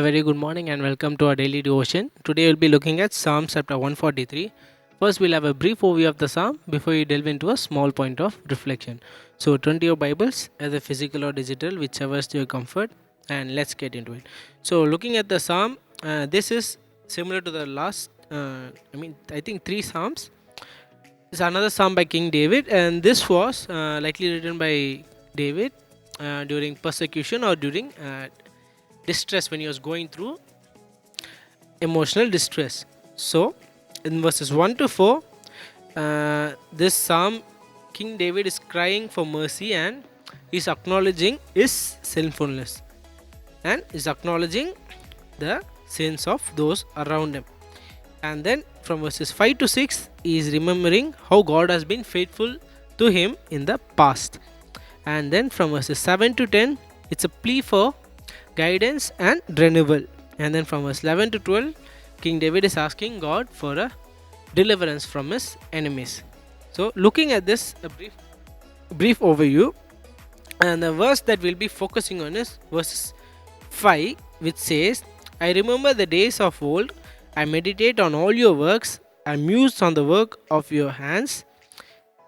A very good morning and welcome to our daily devotion. Today we'll be looking at Psalm chapter 143. First, we'll have a brief overview of the psalm before we delve into a small point of reflection. So, turn to your Bibles, either physical or digital, whichever is to your comfort, and let's get into it. So, looking at the psalm, this is similar to the last, I think three psalms. It's another psalm by King David, and this was likely written by David during persecution or during distress, when he was going through emotional distress. So in verses 1 to 4, this psalm, King David is crying for mercy and is acknowledging his sinfulness and is acknowledging the sins of those around him. And then from verses 5 to 6, he is remembering how God has been faithful to him in the past. And then from verses 7 to 10, it's a plea for guidance and renewal. And then from verse 11 to 12, King David is asking God for a deliverance from his enemies. So looking at this, a brief overview, and the verse that we'll be focusing on is verse 5, which says, I remember the days of old, I meditate on all your works, I muse on the work of your hands.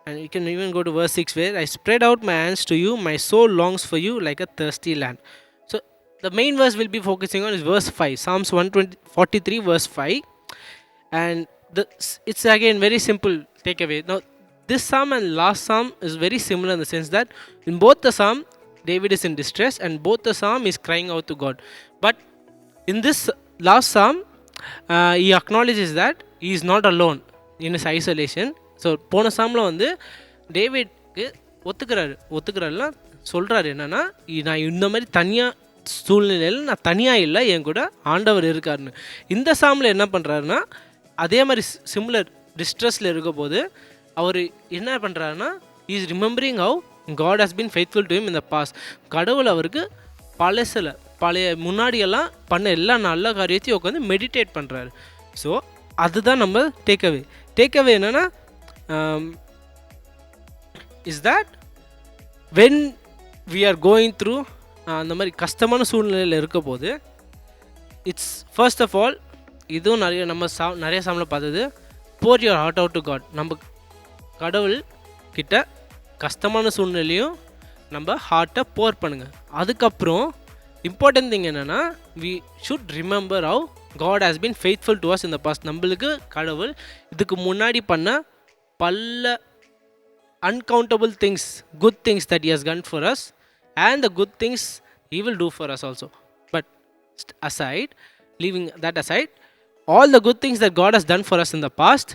And you can even go to verse 6, where I spread out my hands to you, my soul longs for you like a thirsty land. So the main verse we'll be focusing on is verse 5, Psalms 143 verse 5. And it's again very simple takeaway. Now this psalm and last psalm is very similar in the sense that in both the psalm, David is in distress and both the psalm is crying out to God. But in this last psalm, he acknowledges that he is not alone in his isolation. So போன சாமில் வந்து டேவிட்க்கு ஒத்துக்கிறாருல சொல்கிறாரு என்னென்னா, நான் இந்த மாதிரி தனியாக சூழ்நிலையில் நான் தனியாக இல்லை, என் கூட ஆண்டவர் இருக்காருன்னு. இந்த சாமில் என்ன பண்ணுறாருன்னா, அதே மாதிரி சிமிலர் டிஸ்ட்ரெஸில் இருக்க போது அவர் என்ன பண்ணுறாருன்னா, is remembering how God has been faithful to him in the past. கடவுள் அவருக்கு பழைய முன்னாடியெல்லாம் பண்ண எல்லா நல்ல காரியத்தையும் உட்காந்து மெடிடேட் பண்ணுறாரு. ஸோ அதுதான் நம்ம டேக்அவே என்னென்னா, is that when we are going through அந்த மாதிரி கஷ்டமான சூழ்நிலையில் இருக்க போது, இட்ஸ் ஃபர்ஸ்ட் ஆஃப் ஆல், இதுவும் நிறைய சாமில் பார்த்தது, pour your heart out to God. நம்ம கடவுள் கிட்ட கஷ்டமான சூழ்நிலையும் நம்ம ஹார்ட்டை போர் பண்ணுங்கள். அதுக்கப்புறம் இம்பார்ட்டன்ட் திங் என்னென்னா, we should remember how God has been faithful to us in the past. நம்மளுக்கு கடவுள் இதுக்கு முன்னாடி பண்ண பல uncountable things, good things that he has done for us, and the good things he will do for us also. But leaving that aside, all the good things that God has done for us in the past,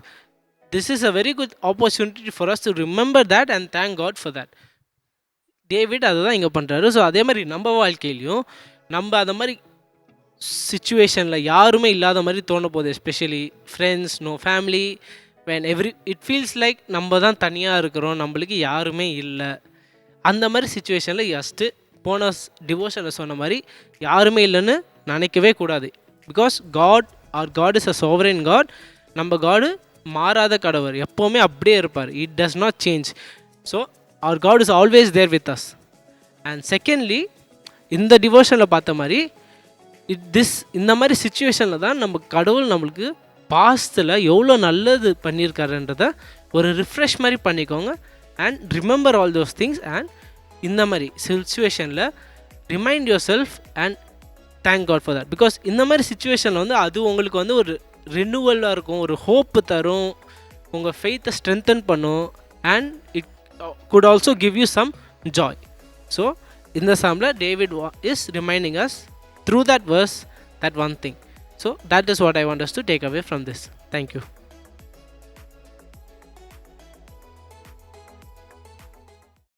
this is a very good opportunity for us to remember that and thank God for that. David அதை தான் இங்கே பண்ணுறாரு. So அதே மாதிரி நம்ம வாழ்க்கையிலையும் நம்ம அந்த மாதிரி சிச்சுவேஷனில் யாருமே இல்லாத மாதிரி தோண போகுது, especially friends, family, when it feels like நம்ம தான் தனியாக இருக்கிறோம், நம்மளுக்கு யாருமே இல்லை. அந்த மாதிரி சுச்சுவேஷனில் ஜஸ்ட்டு போன டிவோஷனில் சொன்ன மாதிரி யாருமே இல்லைன்னு நினைக்கவே கூடாது. Because God is a sovereign God. நம்ம காடு மாறாத கடவுள், எப்போவுமே அப்படியே இருப்பார். It does not change. So அவர் God is always there with us. And secondly, இந்த டிவோஷனில் பார்த்த மாதிரி இந்த மாதிரி சுச்சுவேஷனில் தான் நம்ம கடவுள் நம்மளுக்கு பாஸ்டில் எவ்வளோ நல்லது பண்ணியிருக்காருன்றதை ஒரு ரிஃப்ரெஷ் மாதிரி பண்ணிக்கோங்க. And remember all those things. And இந்த மாதிரி சிச்சுவேஷனில் remind yourself and thank God for that. Because இந்த மாதிரி சுச்சுவேஷனில் வந்து அது உங்களுக்கு வந்து ஒரு ரினியூவலாக இருக்கும், ஒரு ஹோப்பு தரும், உங்கள் ஃபெய்த்தை ஸ்ட்ரென்தன் பண்ணும், and it could also give you some joy. So இந்த சாமில் David is reminding us through that verse that one thing. So that is what I want us to take away from this. Thank you.